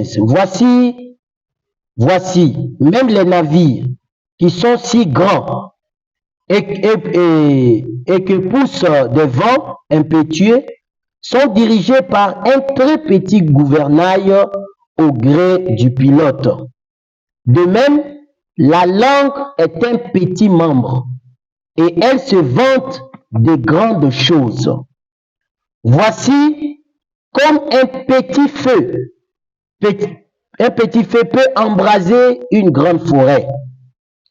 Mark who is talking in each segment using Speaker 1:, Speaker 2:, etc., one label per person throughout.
Speaker 1: 13. Voici, même les navires qui sont si grands et que poussent des vents impétueux sont dirigés par un très petit gouvernail au gré du pilote. De même, la langue est un petit membre et elle se vante de grandes choses. Voici comme un petit feu peut embraser une grande forêt.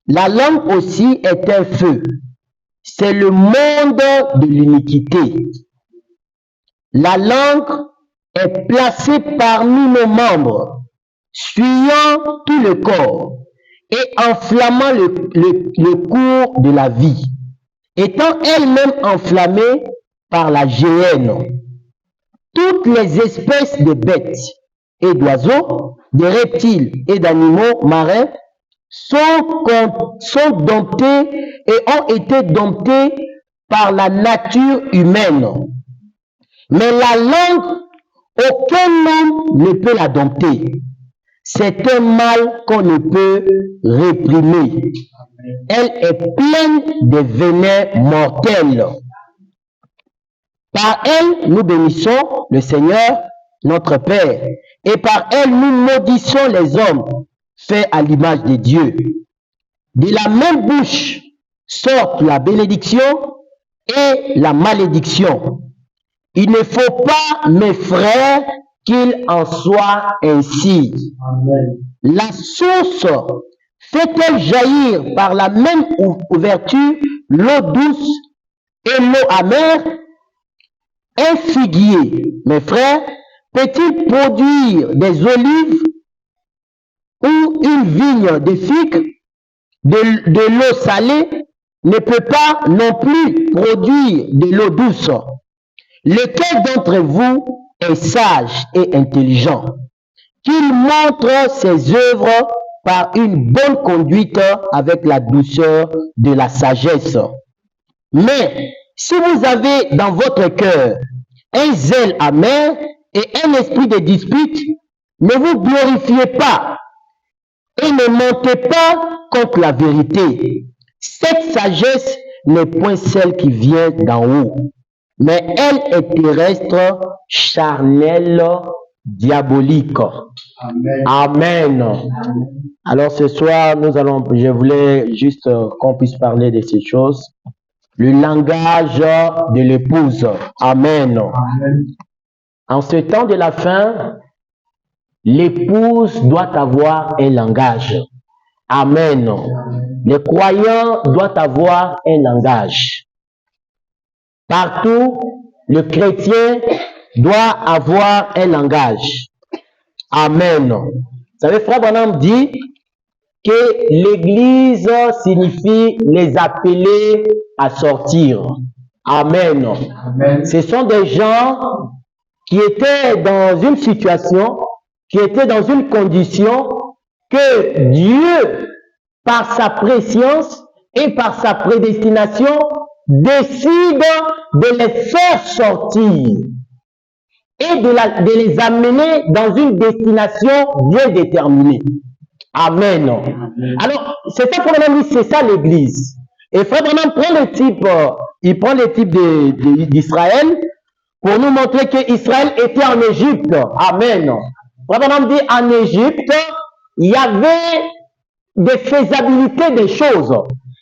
Speaker 1: La langue aussi est un feu. C'est le monde de l'iniquité. La langue est placée parmi nos membres, fuyant tout le corps et enflammant le cours de la vie, étant elle-même enflammée par la géhenne. Toutes les espèces de bêtes et d'oiseaux, de reptiles et d'animaux marins sont domptés et ont été domptés par la nature humaine. Mais la langue, aucun homme ne peut la dompter. C'est un mal qu'on ne peut réprimer. Elle est pleine de venins mortels. Par elle, nous bénissons le Seigneur, notre Père, et par elle, nous maudissons les hommes faits à l'image de Dieu. De la même bouche sortent la bénédiction et la malédiction. Il ne faut pas, mes frères, qu'il en soit ainsi. Amen. La source fait-elle jaillir par la même ouverture l'eau douce et l'eau amère? Un figuier, mes frères, peut-il produire des olives ou une vigne de figues? De l'eau salée ne peut pas non plus produire de l'eau douce. Lequel d'entre vous est sage et intelligent? Qu'il montre ses œuvres par une bonne conduite avec la douceur de la sagesse. Mais si vous avez dans votre cœur un zèle amer et un esprit de dispute, ne vous glorifiez pas et ne mentez pas contre la vérité. Cette sagesse n'est point celle qui vient d'en haut, mais elle est terrestre, charnelle, diabolique. Amen. Amen. Alors ce soir, je voulais juste qu'on puisse parler de ces choses. Le langage de l'épouse. Amen. Amen. En ce temps de la fin, l'épouse doit avoir un langage. Amen. Les croyants doivent avoir un langage. Partout, le chrétien doit avoir un langage. Amen. Vous savez, Frère Branham dit que l'Église signifie les appeler à sortir. Amen. Amen. Ce sont des gens qui étaient dans une situation, qui étaient dans une condition que Dieu, par sa préscience et par sa prédestination, décide de les faire sortir et de les amener dans une destination bien déterminée. Amen. Alors, c'est ça qu'on a dit, c'est ça l'Église. Et Frère Branham prend le type, il prend le type d'Israël pour nous montrer qu'Israël était en Égypte. Amen. Frère Branham dit, en Égypte, il y avait des faisabilités des choses.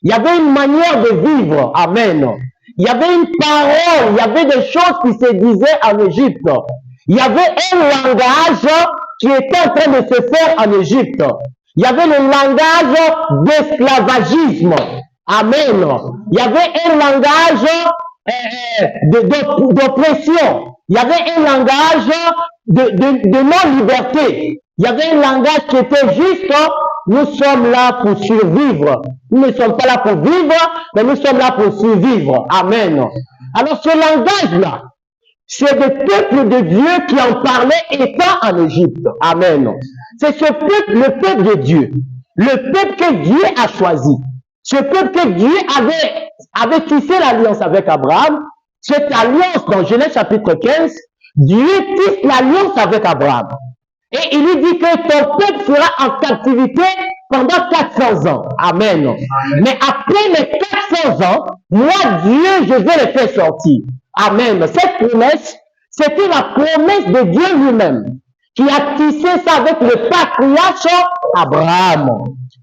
Speaker 1: Il y avait une manière de vivre. Amen. Il y avait une parole, il y avait des choses qui se disaient en Égypte. Il y avait un langage qui était en train de se faire en Égypte. Il y avait le langage d'esclavagisme. Amen. Il y avait un langage d'oppression. Il y avait un langage de non-liberté. Il y avait un langage qui était juste, nous sommes là pour survivre. Nous ne sommes pas là pour vivre, mais nous sommes là pour survivre. Amen. Alors ce langage-là, c'est le peuple de Dieu qui en parlait étant en Égypte. Amen. C'est ce peuple, le peuple de Dieu. Le peuple que Dieu a choisi. Ce peuple que Dieu avait tissé l'alliance avec Abraham. Cette alliance, dans Genèse chapitre 15, Dieu tisse l'alliance avec Abraham. Et il lui dit que ton peuple sera en captivité pendant 400 ans. Amen. Mais après les 400 ans, moi, Dieu, je vais les faire sortir. Amen. Cette promesse, c'était la promesse de Dieu lui-même qui a tissé ça avec le patriarche Abraham.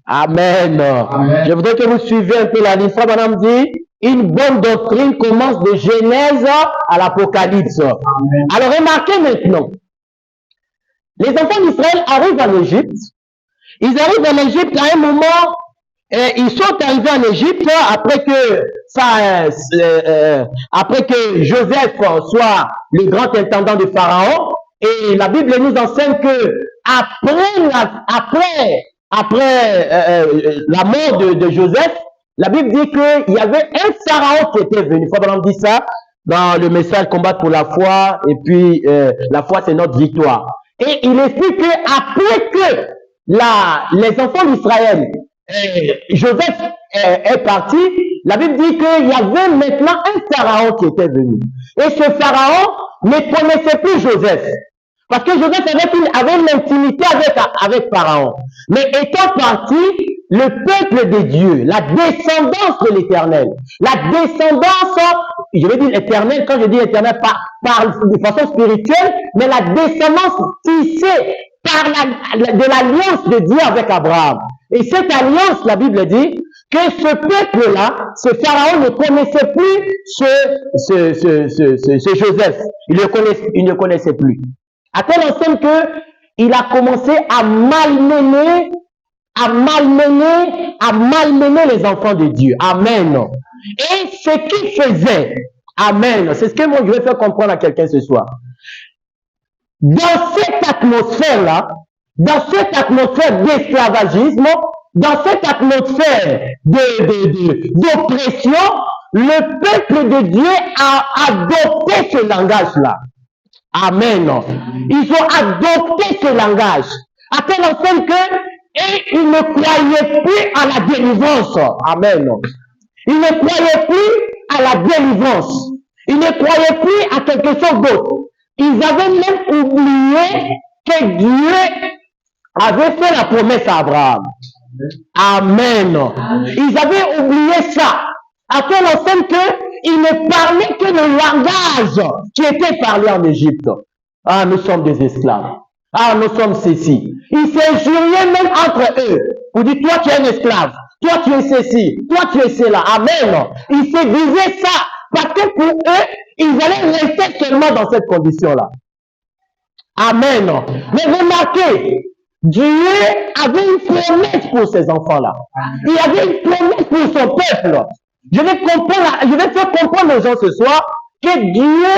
Speaker 1: Amen. Amen. Je voudrais que vous suiviez un peu la liste. Madame dit, une bonne doctrine commence de Genèse à l'Apocalypse. Alors remarquez maintenant, les enfants d'Israël arrivent en Égypte. Ils arrivent en Égypte à un moment, ils sont arrivés en Égypte après que Joseph soit le grand intendant de Pharaon. Et la Bible nous enseigne que après la mort de Joseph, la Bible dit qu'il y avait un Pharaon qui était venu. Frère dit ça dans le message combattre pour la foi. Et puis, la foi, c'est notre victoire. Et il explique qu'après que les enfants d'Israël, Joseph est parti, la Bible dit qu'il y avait maintenant un Pharaon qui était venu. Et ce Pharaon ne connaissait plus Joseph. Parce que Joseph avait une intimité avec Pharaon. Mais étant parti, le peuple de Dieu, la descendance de l'Éternel, la descendance, je vais dire éternelle, quand je dis éternelle, par de façon spirituelle, mais la descendance tissée par de l'alliance de Dieu avec Abraham. Et cette alliance, la Bible dit que ce peuple-là, ce Pharaon ne connaissait plus ce Joseph. Il ne connaissait plus. À tel enseigne qu'il a commencé à malmener les enfants de Dieu. Amen. Et ce qu'il faisait, amen, c'est ce que moi je vais faire comprendre à quelqu'un ce soir. Dans cette atmosphère-là, dans cette atmosphère d'esclavagisme, dans cette atmosphère d'oppression, le peuple de Dieu a adopté ce langage-là. Amen. Ils ont adopté ce langage. À tel enseigne qu'ils ne croyaient plus à la délivrance. Amen. Ils ne croyaient plus à la délivrance. Ils ne croyaient plus à quelque chose d'autre. Ils avaient même oublié que Dieu avait fait la promesse à Abraham. Amen. Ils avaient oublié ça. À tel enseigne qu'ils ne parlaient que le langage qui était parlé en Égypte. Ah, nous sommes des esclaves. Ah, nous sommes ceci. Ils s'injuriaient même entre eux. Vous dites, toi tu es un esclave. Toi tu es ceci. Toi tu es cela. Amen. Ils se disaient ça. Parce que pour eux, ils allaient rester seulement dans cette condition-là. Amen. Mais remarquez, Dieu avait une promesse pour ces enfants-là. Il avait une promesse pour son peuple. Je vais faire comprendre aux gens ce soir que Dieu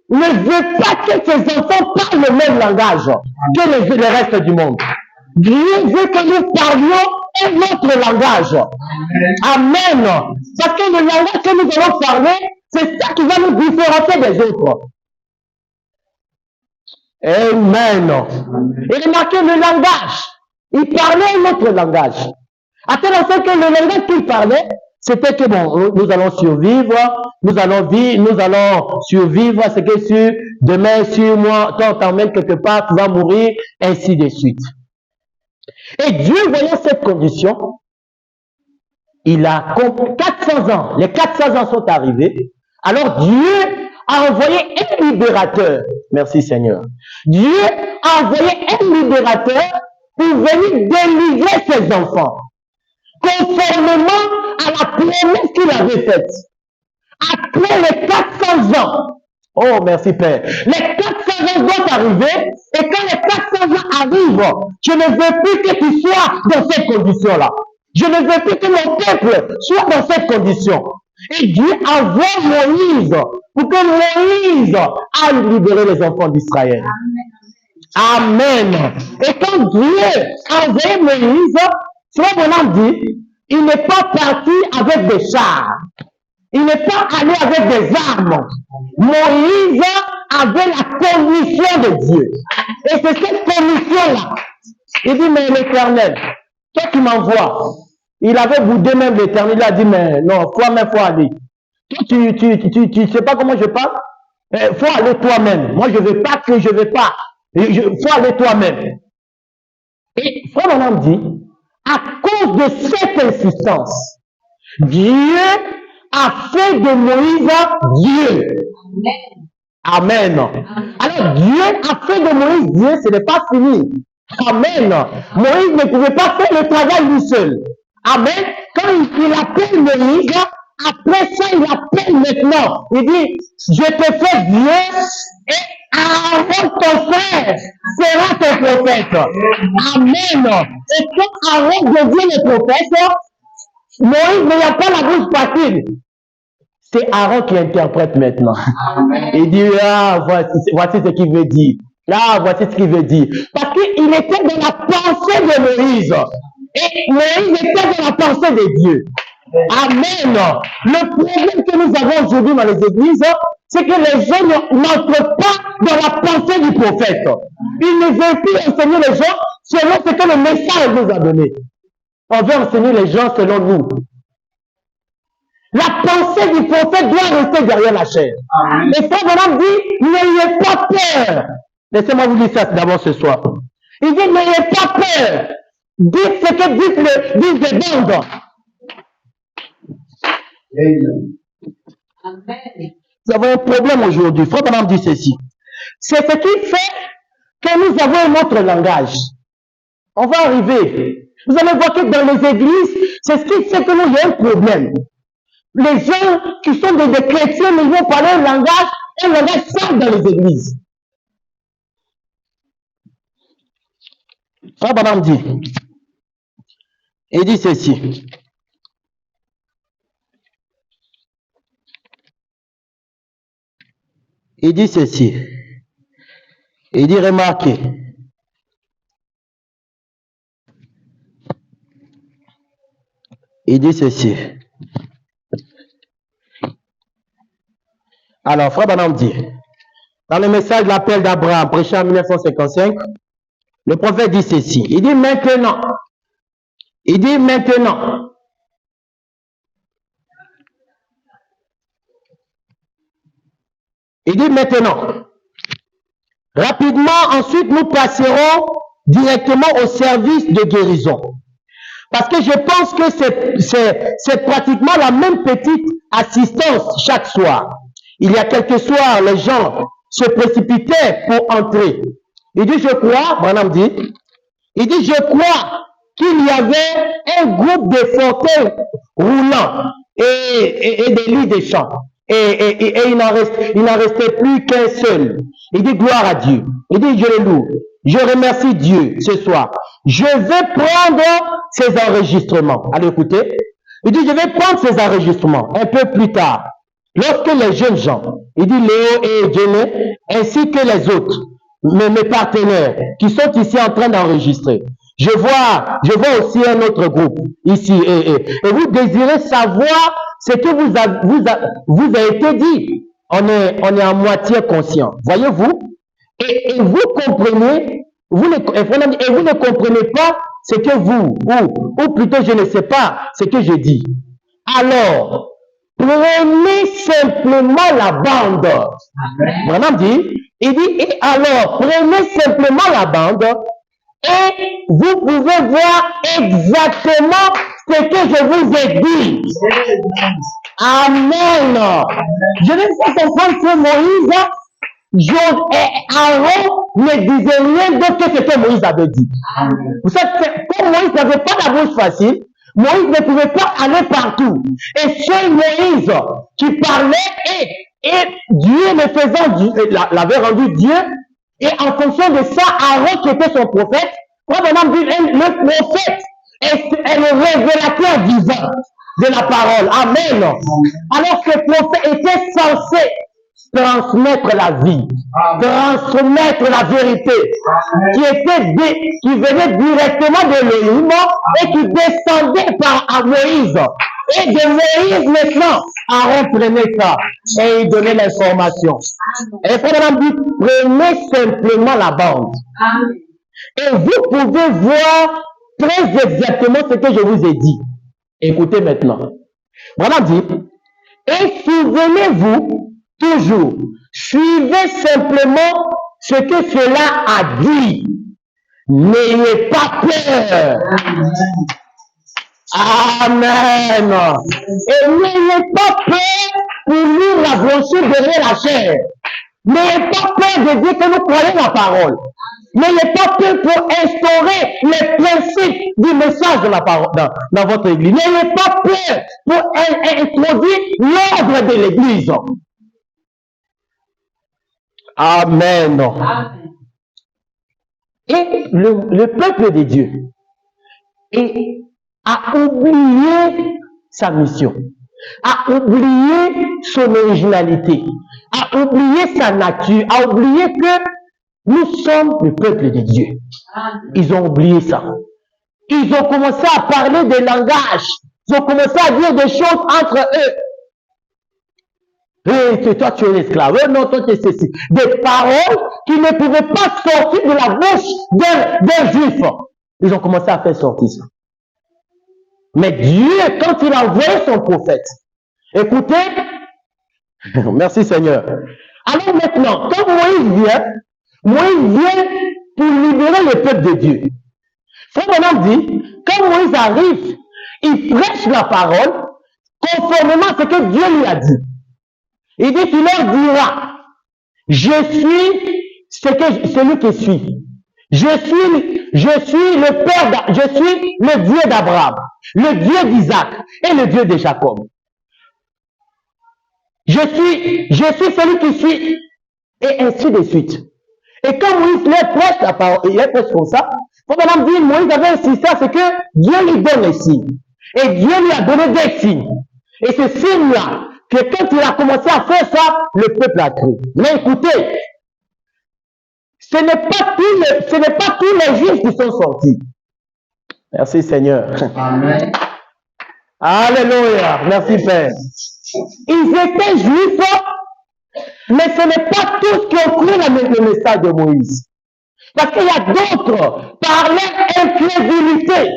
Speaker 1: ne veut pas que ses enfants parlent le même langage que le reste du monde. Dieu veut que nous parlions un autre langage. Amen. Parce que le langage que nous allons parler, c'est ça qui va nous différencier des autres. Amen. Et remarquez le langage. Il parlait un autre langage. À tel enseigne que le langage qu'il parlait, c'était que bon, nous allons survivre, nous allons survivre, c'est que sur demain, sur moi, toi on t'emmène quelque part, tu vas mourir, ainsi de suite. Et Dieu, voyant cette condition, il a 400 ans, les 400 ans sont arrivés, alors Dieu a envoyé un libérateur, merci Seigneur, Dieu a envoyé un libérateur pour venir délivrer ses enfants, conformément à la promesse qu'il avait faite. Après les 400 ans, oh merci Père, les 400 ans vont arriver, et quand les 400 ans arrivent, je ne veux plus que tu sois dans cette condition-là. Je ne veux plus que mon peuple soit dans cette condition. Et Dieu envoie Moïse pour que Moïse aille libérer les enfants d'Israël. Amen. Et quand Dieu a envoyé Moïse, Frère Branham dit, il n'est pas parti avec des chars. Il n'est pas allé avec des armes. Moïse avait la commission de Dieu. Et c'est cette commission-là. Il dit, mais l'Éternel, toi qui m'envoies, il avait boudé même l'Éternel, il a dit, mais non, toi-même, faut aller. Toi, tu sais pas comment je parle? Faut aller toi-même. Moi, je veux pas. Il faut aller toi-même. Et Frère Branham dit, à cause de cette insistance, Dieu a fait de Moïse Dieu. Amen. Alors Dieu a fait de Moïse Dieu, ce n'est pas fini. Amen. Moïse ne pouvait pas faire le travail lui seul. Amen. Quand il appelle Moïse, après ça, il appelle maintenant. Il dit, je te fais Dieu et Aaron ton frère sera ton prophète. Amen. Et quand Aaron devient le prophète, Moïse n'a pas la bouche facile. C'est Aaron qui interprète maintenant. Amen. Il dit, ah, voici ce qu'il veut dire. Là, voici ce qu'il veut dire. Parce qu'il était dans la pensée de Moïse. Et Moïse était dans la pensée de Dieu. Amen. Le problème que nous avons aujourd'hui dans les églises, c'est que les gens n'entrent pas dans la pensée du prophète. Ils ne veulent plus enseigner les gens selon ce que le message nous a donné. On veut enseigner les gens selon nous. La pensée du prophète doit rester derrière la chair. Et Frère Branham dit, n'ayez pas peur. Laissez-moi vous dire ça d'abord ce soir. Il dit, n'ayez pas peur. Dites ce que disent les bandes. Nous avons un problème aujourd'hui. Frère Branham dit ceci. C'est ce qui fait que nous avons un autre langage. On va arriver. Vous allez voir que dans les églises, c'est ce qui fait que nous, il y a un problème. Les gens qui sont des chrétiens, ils vont parler un langage sale dans les églises. Frère Branham dit, il dit ceci. Il dit ceci. Il dit, remarquez. Il dit ceci. Alors, Frère Branham dit, dans le message de l'appel d'Abraham, prêché en 1955, le prophète dit ceci. Il dit maintenant. Il dit maintenant. Il dit maintenant. Rapidement, ensuite, nous passerons directement au service de guérison. Parce que je pense que c'est pratiquement la même petite assistance chaque soir. Il y a quelques soirs, les gens se précipitaient pour entrer. Il dit, je crois, Branham dit, il dit, je crois qu'il y avait un groupe de fauteuils roulants et des lits de champs. Et il n'en restait plus qu'un seul. Il dit, gloire à Dieu. Il dit, je le loue. Je remercie Dieu ce soir. Je vais prendre ces enregistrements. Allez, écoutez. Il dit, je vais prendre ces enregistrements un peu plus tard. Lorsque les jeunes gens, il dit Léo et Jenny, ainsi que les autres, mes partenaires qui sont ici en train d'enregistrer, je vois aussi un autre groupe ici et vous désirez savoir ce que vous a été dit. On est à moitié conscient. Voyez-vous? Et vous comprenez, vous ne comprenez pas ce que ou plutôt je ne sais pas ce que je dis. Alors, prenez simplement la bande. Branham dit, il dit, et alors, prenez simplement la bande et vous pouvez voir exactement ce que je vous ai dit. Amen. Je vais vous comprendre que Moïse, et Aaron ne disaient rien d'autre que ce que Moïse avait dit. Vous savez, comme Moïse n'avait pas la bouche facile, Moïse ne pouvait pas aller partout. Et seul Moïse qui parlait et Dieu le faisant, l'avait rendu Dieu. Et en fonction de ça, Aaron qui était son prophète, le prophète est le révélateur divin de la parole. Amen. Alors ce prophète était censé transmettre la vie, transmettre la vérité, qui venait directement de l'Élohim et qui descendait par Moïse. Et de Moïse maintenant, Aaron prenait ça et il donnait l'information. Et Frère dit, prenez simplement la bande. Et vous pouvez voir très exactement ce que je vous ai dit. Écoutez maintenant. Voilà dit, et souvenez-vous toujours, suivez simplement ce que cela a dit. N'ayez pas peur. Amen. Et n'ayez pas peur pour lire la brochure derrière la chair. N'ayez pas peur de dire que nous croyons la parole. N'ayez pas peur pour instaurer les principes du message de la parole dans votre église. N'ayez pas peur pour introduire l'ordre de l'église. Amen. Et le peuple de Dieu a oublié sa mission, a oublié son originalité, a oublié sa nature, a oublié que nous sommes le peuple de Dieu. Ils ont oublié ça. Ils ont commencé à parler des langages. Ils ont commencé à dire des choses entre eux. Et toi, tu es l'esclave. Non, toi, tu es ceci. Des paroles qui ne pouvaient pas sortir de la bouche d'un juif. Ils ont commencé à faire sortir ça. Mais Dieu, quand il a envoyé son prophète, écoutez, merci Seigneur. Alors maintenant, quand Moïse vient pour libérer le peuple de Dieu. Frère Branham dit, quand Moïse arrive, il prêche la parole conformément à ce que Dieu lui a dit. Il dit qu'il leur dira, je suis celui qui suis. Je suis le Père, je suis le Dieu d'Abraham, le Dieu d'Isaac et le Dieu de Jacob. Je suis celui qui suis, et ainsi de suite. Et quand Moïse leur prêche la parole, il leur prêche comme ça, Madame dit, Moïse avait insisté à ce que Dieu lui donne les signes. Et Dieu lui a donné des signes. Et ce signe-là, que quand il a commencé à faire ça, le peuple a cru. Mais écoutez, ce n'est pas tous les juifs qui sont sortis. Merci Seigneur. Amen. Alléluia. Merci Père. Ils étaient juifs, mais ce n'est pas tous qui ont cru le message de Moïse. Parce qu'il y a d'autres, par leur incrédulité,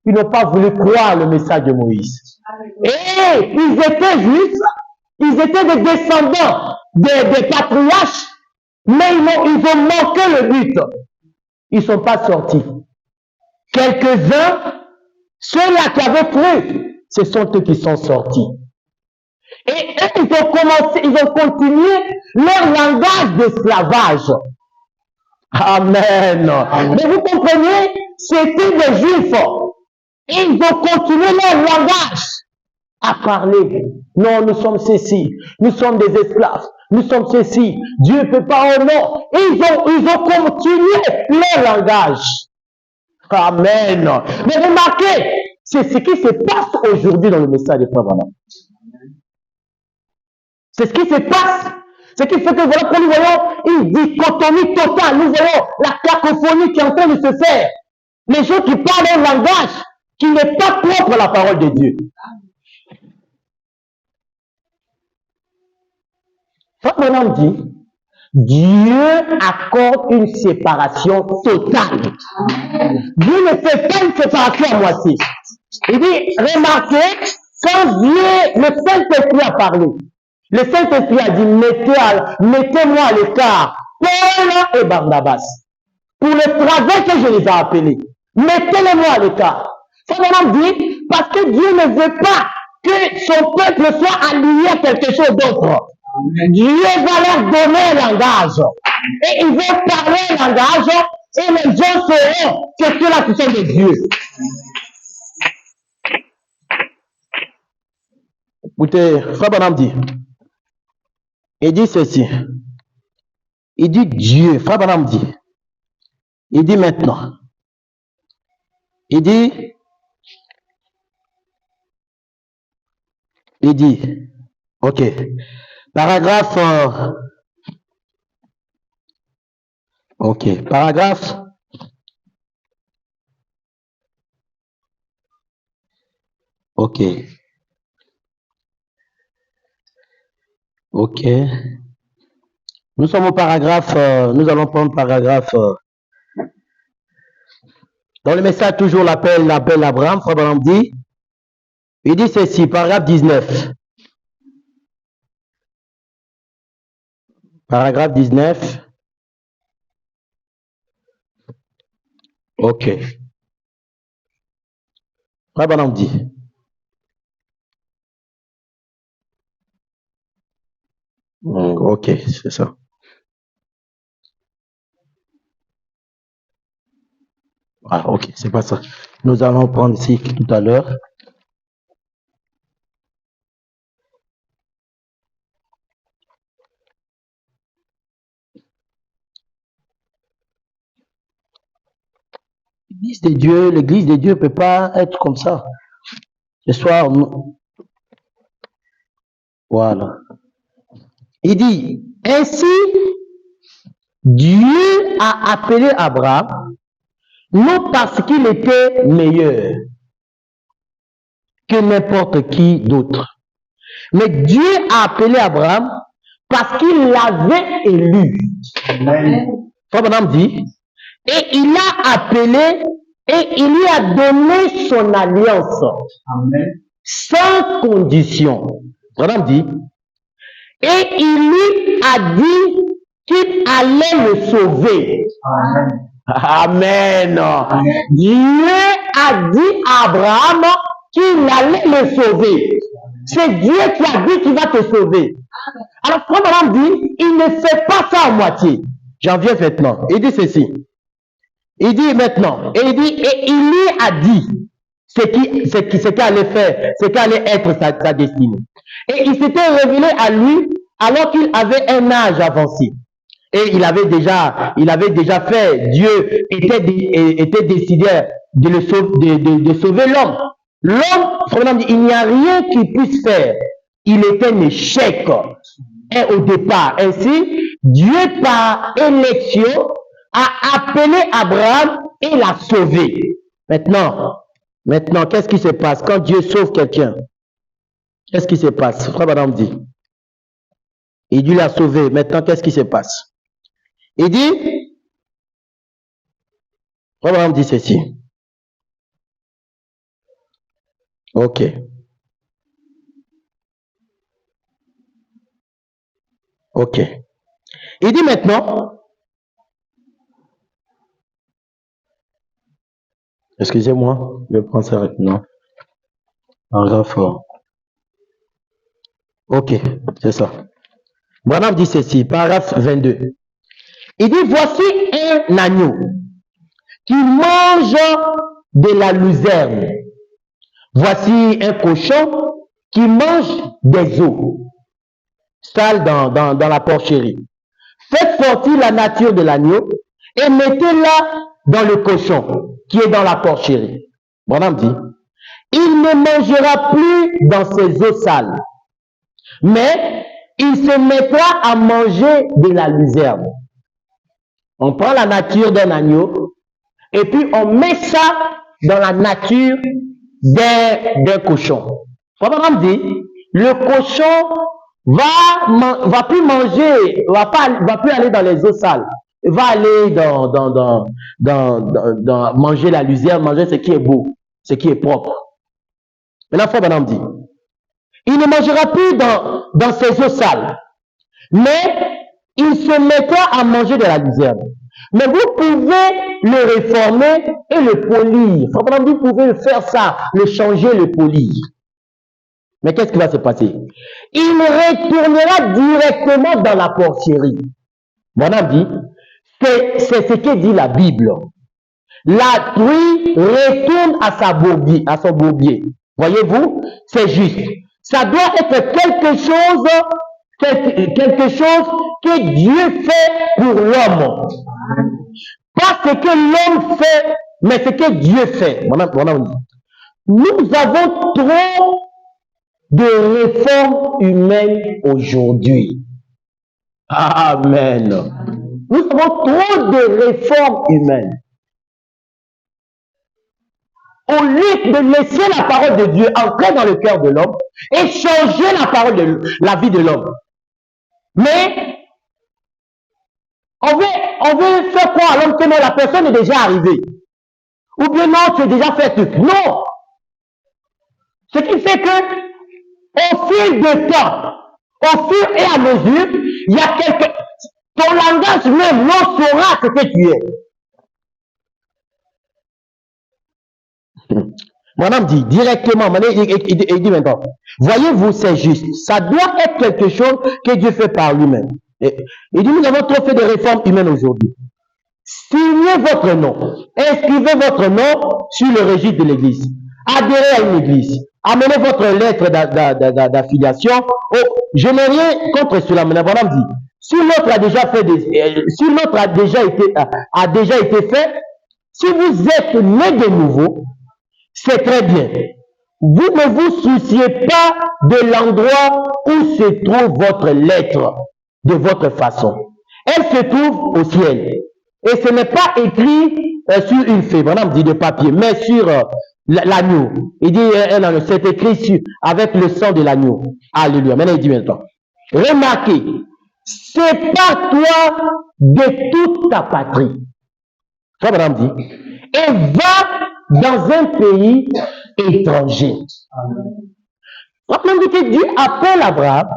Speaker 1: qui n'ont pas voulu croire le message de Moïse. Et ils étaient juifs, ils étaient des descendants des patriarches, mais ils ont manqué le but. Ils ne sont pas sortis. Quelques-uns, ceux-là qui avaient cru, ce sont eux qui sont sortis. Et eux, ils ont continué leur langage d'esclavage. Amen. Mais vous comprenez, c'était des juifs. Ils ont continué leur langage à parler. Non, nous sommes ceci. Nous sommes des esclaves. Nous sommes ceci. Dieu ne peut pas, oh non. Ils ont continué leur langage. Amen. Mais remarquez, c'est ce qui se passe aujourd'hui dans le message de Frère Branham. C'est ce qui se passe. Ce qui fait que voilà, quand nous voyons une dichotomie totale, nous voyons la cacophonie qui est en train de se faire. Les gens qui parlent un langage qui n'est pas propre à la parole de Dieu. Frère Branham dit, Dieu accorde une séparation totale. Dieu ne fait pas une séparation à moitié. Il dit, remarquez, quand Dieu, le Saint-Esprit a parlé, le Saint-Esprit a dit, mettez-moi à l'écart Paul et Barnabas. Pour le travail que je les ai appelés. Mettez-les-moi à l'écart. Ça maintenant dit, parce que Dieu ne veut pas que son peuple soit allié à quelque chose d'autre. Dieu va leur donner un langage. Et ils vont parler un langage et les gens sauront que ceux-là qui sont de Dieu. Écoutez, Frère Branham dit, il dit ceci. Il dit Dieu, Frère Branham dit. Il dit maintenant. Il dit, ok. Paragraphe, ok. Paragraphe. Ok. Ok. Nous sommes au paragraphe, nous allons prendre paragraphe. Dans le message, toujours l'appel Abraham, Frère Branham dit, il dit ceci, paragraphe 19. Paragraphe 19. Ok. Frère Branham dit. Ok, c'est ça. Ah, ok, c'est pas ça. Nous allons prendre ici tout à l'heure. L'église de Dieu ne peut pas être comme ça. Ce soir, voilà. Il dit, ainsi, Dieu a appelé Abraham, non parce qu'il était meilleur que n'importe qui d'autre, mais Dieu a appelé Abraham parce qu'il l'avait élu. Amen. Frère Branham dit, et il a appelé et il lui a donné son alliance. Amen. Sans condition. Branham dit, et il lui a dit qu'il allait le sauver. Amen. Amen. Dieu a dit à Abraham qu'il allait le sauver. C'est Dieu qui a dit qu'il va te sauver. Alors, quand Abraham dit, il ne fait pas ça à moitié. J'en viens maintenant. Il dit ceci. Il dit maintenant, et il dit, et il lui a dit ce qu'il allait faire, ce qu'allait être sa destinée. Et il s'était révélé à lui alors qu'il avait un âge avancé. Et il avait déjà fait, Dieu était décidé de sauver l'homme. L'homme, il n'y a rien qu'il puisse faire. Il était un échec. Et au départ, ainsi, Dieu par élection a appelé Abraham et l'a sauvé. Maintenant, qu'est-ce qui se passe quand Dieu sauve quelqu'un? Qu'est-ce qui se passe? Frère Branham dit. Et Dieu l'a sauvé. Maintenant, qu'est-ce qui se passe? Il dit, Frère Branham dit ceci. Ok. Ok. Il dit maintenant, excusez-moi, je vais prendre ça maintenant. Paragraphe. Ok, c'est ça. Branham dit ceci, paragraphe 22. Il dit, voici un agneau qui mange de la luzerne. Voici un cochon qui mange des os sales dans la porcherie. Faites sortir la nature de l'agneau et mettez-la dans le cochon qui est dans la porcherie. Branham dit, il ne mangera plus dans ses os sales, mais il se mettra à manger de la luzerne. On prend la nature d'un agneau et puis on met ça dans la nature d'un cochon. Branham dit, le cochon va plus manger, va plus aller dans les eaux sales. Il va aller dans manger la luzerne, manger ce qui est beau, ce qui est propre. Maintenant, Frère Branham dit, il ne mangera plus dans ses eaux sales, mais il se mettra à manger de la luzerne. Mais vous pouvez le réformer et le polir. Frère Branham dit, vous pouvez le faire ça, le changer, le polir. Mais qu'est-ce qui va se passer? Il retournera directement dans la porcherie. Branham dit, c'est ce que dit la Bible. La truie retourne à son bourbier. Voyez-vous, c'est juste. Ça doit être quelque chose que Dieu fait pour l'homme. Pas ce que l'homme fait, mais ce que Dieu fait. Nous avons trop de réformes humaines aujourd'hui. Amen. Nous avons trop de réformes humaines. Au lieu de laisser la parole de Dieu entrer dans le cœur de l'homme et changer la vie de l'homme. Mais on veut faire croire à l'homme que non, la personne est déjà arrivée. Ou bien non, tu as déjà fait truc. Non. Ce qui fait que au fil de temps, au fur et à mesure, il y a ton langage même, l'on saura ce que tu es. Madame dit directement, il dit maintenant, voyez-vous, c'est juste. Ça doit être quelque chose que Dieu fait par lui-même. Il dit, nous avons trop fait de réformes humaines aujourd'hui. Signez votre nom, inscrivez votre nom sur le registre de l'église. Adhérez à une église. Amenez votre lettre d'affiliation. Oh, je n'ai rien contre cela, mais madame dit, si l'autre a déjà fait si l'autre a déjà été fait, si vous êtes né de nouveau, c'est très bien. Vous ne vous souciez pas de l'endroit où se trouve votre lettre de votre façon. Elle se trouve au ciel. Et ce n'est pas écrit sur une feuille, madame dit de papier, mais sur l'agneau. Il dit, c'est écrit avec le sang de l'agneau. Alléluia. Maintenant, il dit maintenant, remarquez, sépare-toi de toute ta patrie. Ça, madame dit, et va dans un pays étranger. Madame dit que Dieu appelle Abraham,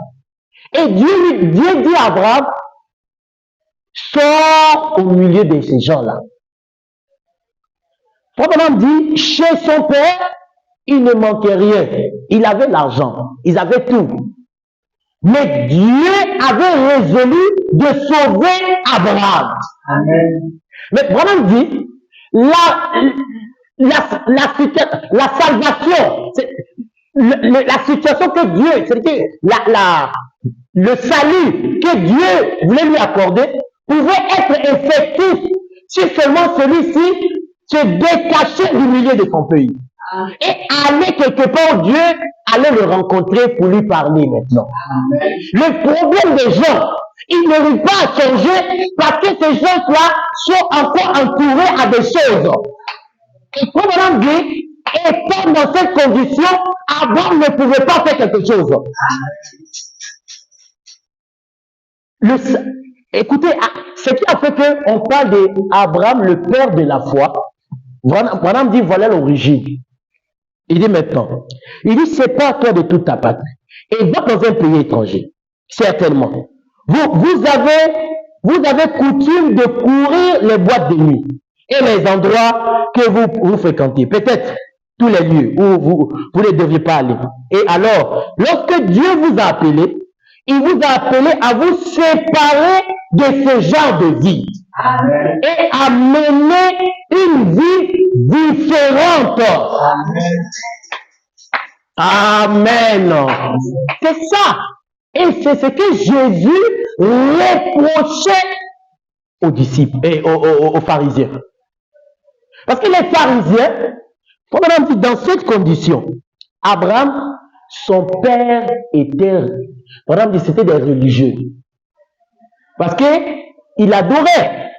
Speaker 1: et Dieu dit à Abraham, sors au milieu de ces gens-là. Madame dit, chez son père, il ne manquait rien. Il avait l'argent, ils avaient tout. Mais Dieu avait résolu de sauver Abraham. Amen. Mais Abraham dit, la salvation, la situation que Dieu, c'est-à-dire le salut que Dieu voulait lui accorder, pouvait être effectif si seulement celui-ci se détachait du milieu de son pays. Et aller quelque part, Dieu allait le rencontrer pour lui parler maintenant. Amen. Le problème des gens, ils n'arrivent pas à changer parce que ces gens-là sont encore entourés à des choses. Et comme on dit, étant dans cette condition, Abraham ne pouvait pas faire quelque chose. Écoutez, ce qui a fait qu'on parle d'Abraham, le père de la foi, Abraham dit voilà l'origine. Il dit maintenant, il dit sépare-toi de toute ta patrie et va dans un pays étranger. Certainement. Vous avez coutume de courir les boîtes de nuit et les endroits que vous fréquentez. Peut-être tous les lieux où vous ne devriez pas aller. Et alors, lorsque Dieu vous a appelé, il vous a appelé à vous séparer de ce genre de vie. Amen. Et à mener une vie différente. Amen. Amen. C'est ça. Et c'est ce que Jésus reprochait aux disciples et aux pharisiens. Parce que les pharisiens, dans cette condition, Abraham, son père était, c'était des religieux. Parce qu'ils adoraient.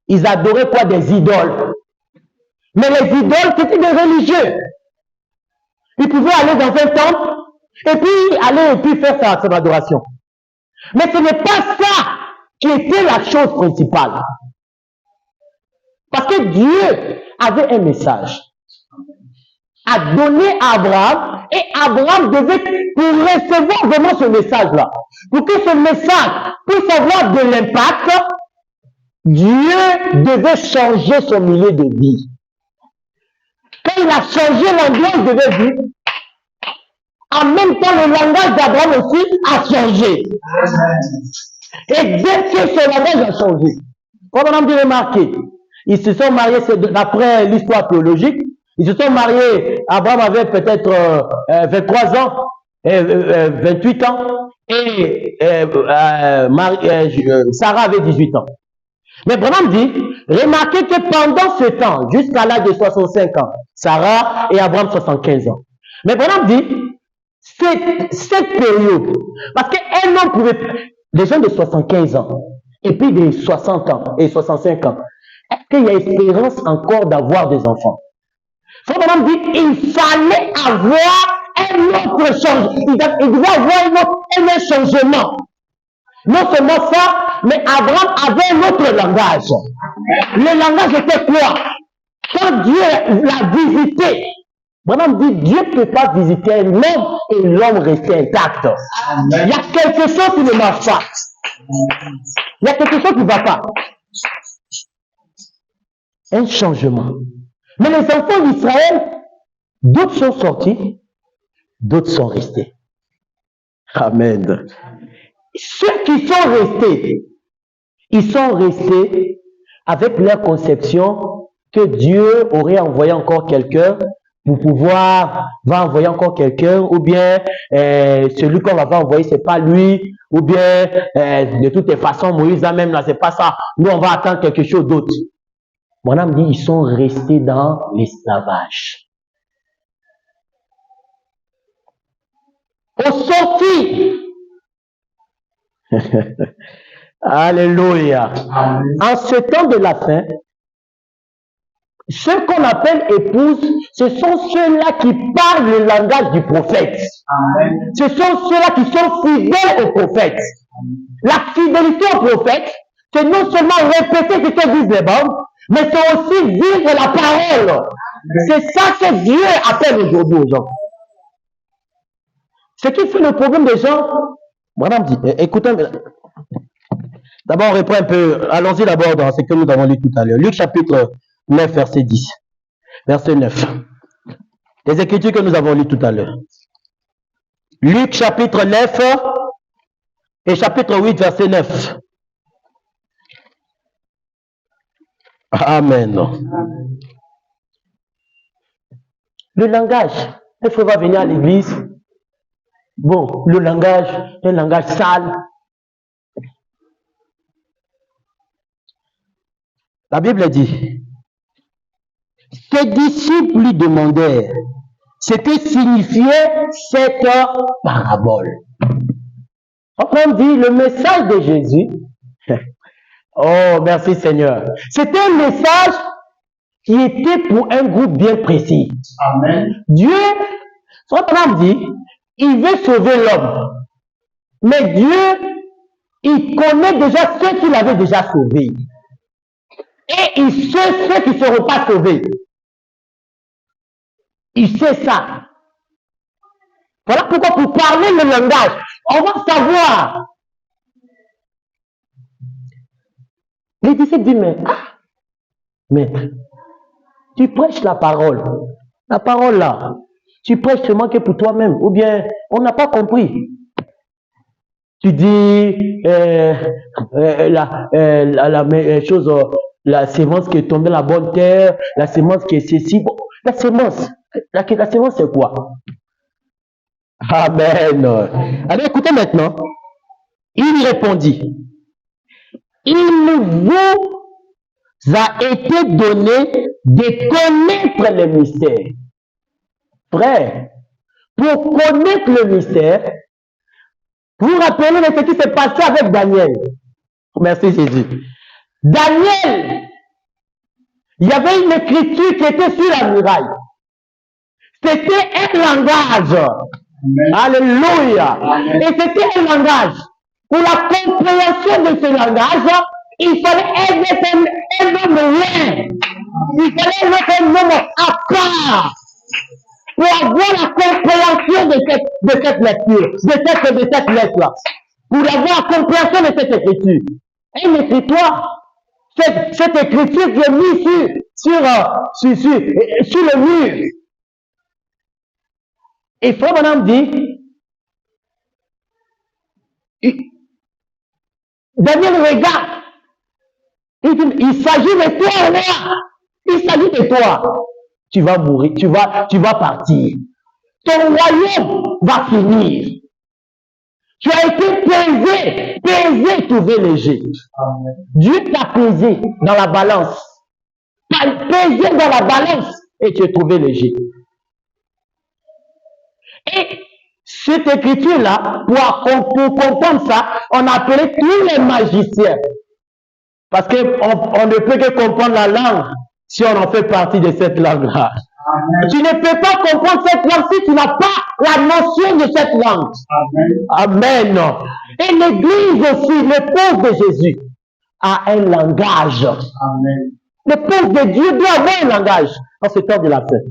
Speaker 1: Ils adoraient quoi? Des idoles. Mais les idoles, c'était des religieux. Ils pouvaient aller dans un temple et puis aller et puis faire son adoration. Mais ce n'est pas ça qui était la chose principale. Parce que Dieu avait un message à donner à Abraham et Abraham devait, pour recevoir vraiment ce message-là, pour que ce message puisse avoir de l'impact, Dieu devait changer son milieu de vie. Quand il a changé l'endroit où il devait vivre, en même temps, le langage d'Abraham aussi a changé. Et dès que ce langage a changé, comme on a dit remarquer, ils se sont mariés, d'après l'histoire théologique, ils se sont mariés, Abraham avait peut-être 23 ans, 28 ans, et Sarah avait 18 ans. Mais Abraham dit, remarquez que pendant ce temps, jusqu'à l'âge de 65 ans, Sarah et Abraham 75 ans. Mais Abraham dit, cette période, parce qu'un homme pouvait, des gens de 75 ans, et puis de 60 ans et 65 ans, est-ce qu'il y a espérance encore d'avoir des enfants? Abraham dit, il fallait avoir un autre changement. Il devait avoir un autre changement. Non seulement ça, mais Abraham avait un autre langage. Le langage était quoi? Quand Dieu l'a visité, Abraham dit, Dieu ne peut pas visiter un homme et l'homme restait intact. Amen. Il y a quelque chose qui ne marche pas. Il y a quelque chose qui ne va pas. Un changement. Mais les enfants d'Israël, D'autres sont sortis, d'autres sont restés. Amen. Ceux qui sont restés, ils sont restés avec leur conception que Dieu aurait envoyé encore quelqu'un pour pouvoir, va envoyer encore quelqu'un, ou bien celui qu'on va envoyer, c'est pas lui, ou bien de toutes les façons, Moïse là même là, c'est pas ça. Nous, on va attendre quelque chose d'autre. Mon âme dit, ils sont restés dans l'esclavage. Au sorti, alléluia. En ce temps de la fin, ceux qu'on appelle épouses, ce sont ceux-là qui parlent le langage du prophète. Amen. Ce sont ceux-là qui sont fidèles au prophète. La fidélité au prophète, c'est non seulement répéter ce que disent les bonnes, mais c'est aussi vivre la parole. C'est ça que Dieu appelle aujourd'hui aux gens. Ce qui fait le problème des gens, madame dit, écoutez, d'abord on reprend un peu, allons-y d'abord dans ce que nous avons lu tout à l'heure. Luc chapitre 9, verset 10. Verset 9. Les écritures que nous avons lues tout à l'heure. Luc chapitre 9 et chapitre 8, verset 9. Amen. Le langage. Un frère va venir à l'église. Bon, le langage, un langage sale. La Bible dit, ses disciples lui demandèrent ce que signifiait cette parabole. On dit le message de Jésus. Oh, merci Seigneur. C'était un message qui était pour un groupe bien précis. Amen. Dieu, son homme dit, il veut sauver l'homme. Mais Dieu, il connaît déjà ceux qu'il avait déjà sauvés. Et il sait ceux qui ne seront pas sauvés. Il sait ça. Voilà pourquoi pour parler le langage, on va savoir. Les disciples disent, mais, maître, tu prêches la parole. La parole là, tu prêches seulement que pour toi-même. Ou bien, on n'a pas compris. Tu dis, la sémence qui est tombée dans la bonne terre, la sémence qui est ceci. Bon, la sémence c'est quoi? Amen. Alors écoutez maintenant. Il répondit, il vous a été donné de connaître le mystère. Frère, pour connaître le mystère, vous vous rappelez de ce qui s'est passé avec Daniel. Merci Jésus. Daniel, il y avait une écriture qui était sur la muraille. C'était un langage. Amen. Alléluia. Amen. Et c'était un langage. Pour la compréhension de ce langage, il fallait être un homme loin. Il fallait être un homme à part. Pour avoir la compréhension de cette lecture, de cette lettre-là. Pour avoir la compréhension de cette écriture. Une écriture, cette écriture qui est mise sur le mur. Et Frère Branham dit, Daniel regarde, il dit, il s'agit de toi, là. Il s'agit de toi. Tu vas mourir, tu vas partir. Ton royaume va finir. Tu as été pesé, trouvé léger. Amen. Dieu t'a pesé dans la balance. T'as pesé dans la balance et tu es trouvé léger. Et cette écriture-là, pour comprendre ça, on a appelé tous les magiciens. Parce qu'on ne peut que comprendre la langue si on en fait partie de cette langue-là. Tu ne peux pas comprendre cette langue si tu n'as pas la notion de cette langue. Amen. Amen. Et l'Église aussi, l'épouse de Jésus, a un langage. Amen. L'épouse de Dieu doit avoir un langage en ce temps de la fin.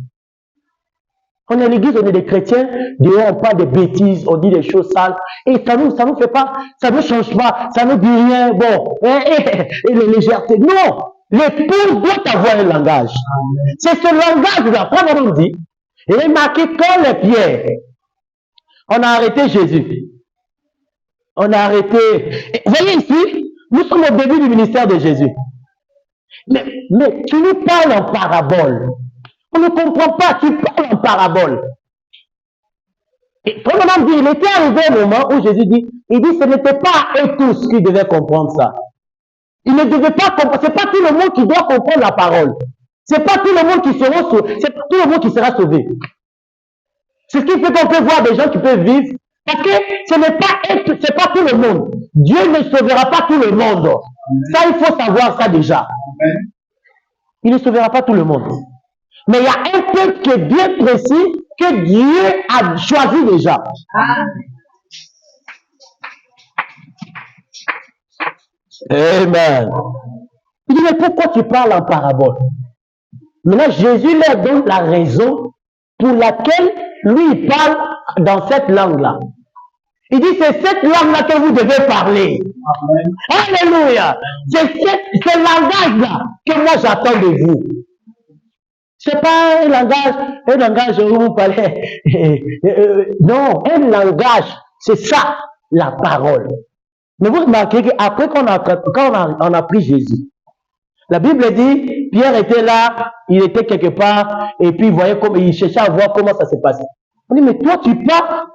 Speaker 1: On est à l'église, on est des chrétiens, dehors on parle de bêtises, on dit des choses sales, et ça nous fait pas, ça ne change pas, ça ne dit rien, bon, et les légèretés. Non! L'épouse doit avoir un langage. C'est ce langage-là, comme on dit, Et remarquez, quand les pierres, on a arrêté Jésus. On a arrêté. Et vous voyez ici, nous sommes au début du ministère de Jésus. Mais tu nous parles en parabole. On ne comprend pas, tu parles en parabole. Et probablement dit, il était arrivé un moment où Jésus dit, il dit, ce n'était pas eux tous qui devaient comprendre ça. Il ne devait pas comprendre, c'est pas tout le monde qui doit comprendre la parole. C'est pas tout le monde qui sera sauvé, c'est pas tout le monde qui sera sauvé. C'est ce qui fait qu'on peut voir des gens qui peuvent vivre, parce que ce n'est pas, c'est pas tout le monde. Dieu ne sauvera pas tout le monde. Ça, il faut savoir ça déjà. Il ne sauvera pas tout le monde. Mais il y a un peuple qui est bien précis que Dieu a choisi déjà. Amen. Il dit, mais pourquoi tu parles en parabole? Maintenant, Jésus leur donne la raison pour laquelle lui, il parle dans cette langue-là. Il dit, c'est cette langue-là que vous devez parler. Amen. Alléluia. C'est ce langage-là que moi j'attends de vous. C'est pas un langage où vous parlez. Non, un langage, c'est ça, la parole. Mais vous remarquez qu'après quand on a pris Jésus, la Bible dit, Pierre était là, il était quelque part, et puis il cherchait à voir comment ça se passait. On dit, mais toi, tu pars,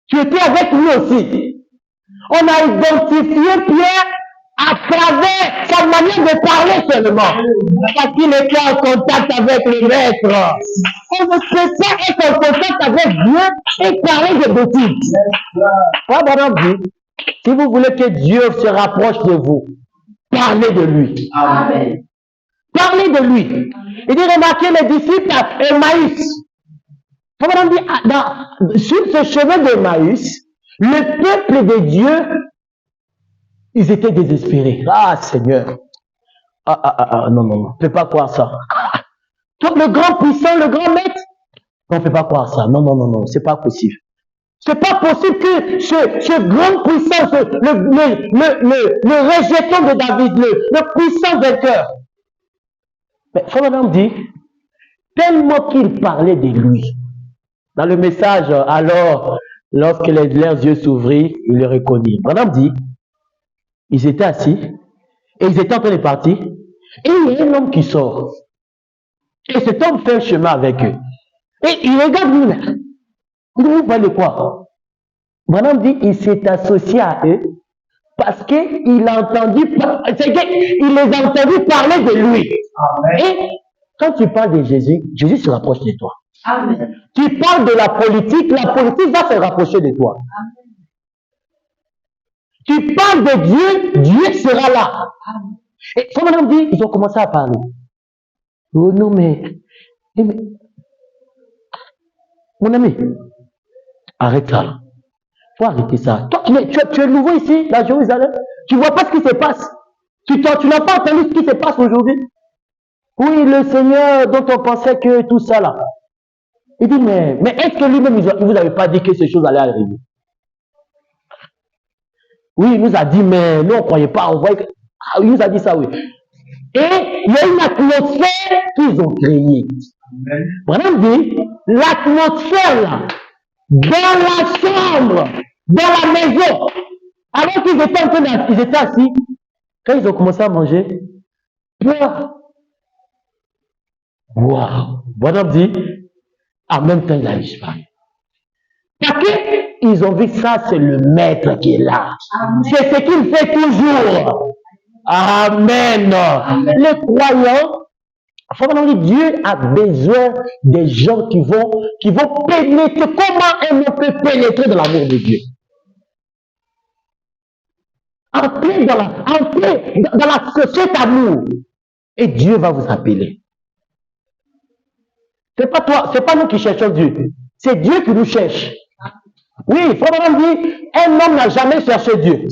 Speaker 1: tu étais avec lui aussi. On a identifié Pierre à travers sa manière de parler seulement. Parce qu'il était en contact avec le maître. On ne peut pas être en contact avec Dieu et parler de bêtises. Voilà, si vous voulez que Dieu se rapproche de vous, parlez de lui. Amen. Parlez de lui. Il dit, remarquez les disciples à Emmaüs. Sur ce chemin d'Emmaüs, le peuple de Dieu, ils étaient désespérés. Ah, Seigneur. Non, on ne peut pas croire ça. Donc, le grand puissant, le grand maître, on ne peut pas croire ça. Non, c'est pas possible. C'est pas possible que ce grand puissant, le rejeton de David, le puissant vainqueur. Mais Fondamentalement dit, tellement qu'il parlait de lui. Dans le message, alors, lorsque leurs yeux s'ouvrirent, ils le reconnurent. Fondamentalement dit, ils étaient assis, et ils étaient en train de partir, et il y a un homme qui sort. Et cet homme fait un chemin avec eux. Et il regarde lui là. Il dit, vous voyez quoi? Madame dit, il s'est associé à eux parce qu'il a entendu, il les a entendus parler de lui. Amen. Et quand tu parles de Jésus, Jésus se rapproche de toi. Amen. Tu parles de la politique va se rapprocher de toi. Amen. Tu parles de Dieu, Dieu sera là. Amen. Et quand madame dit, ils ont commencé à parler. Oh non, mais mon ami, arrête ça. Il faut arrêter ça. Toi, tu es nouveau ici, à Jérusalem. Tu ne vois pas ce qui se passe. Tu n'as pas entendu ce qui se passe aujourd'hui. Oui, le Seigneur dont on pensait que tout ça là. Il dit, mais est-ce que lui-même, il ne vous avait pas dit que ces choses allaient arriver? Oui, il nous a dit, mais nous, on ne croyait pas. On voyait que... Ah, il nous a dit ça, oui. Et il y a une atmosphère qu'ils ont créée. Vraiment dit, l'atmosphère là, dans la chambre, dans la maison, alors qu'ils étaient en train ils étaient assis, quand ils ont commencé à manger, wow, bonhomme dit, en même temps il a disparu. Parce qu'ils ont vu ça, c'est le maître qui est là. C'est ce qu'il fait toujours. Amen. Amen. Les croyants, Dieu a besoin des gens qui vont pénétrer. Comment on peut pénétrer dans l'amour de Dieu? Entrez dans cet amour. Et Dieu va vous appeler. C'est pas toi, c'est pas nous qui cherchons Dieu. C'est Dieu qui nous cherche. Oui, il faut vraiment dire, un homme n'a jamais cherché Dieu.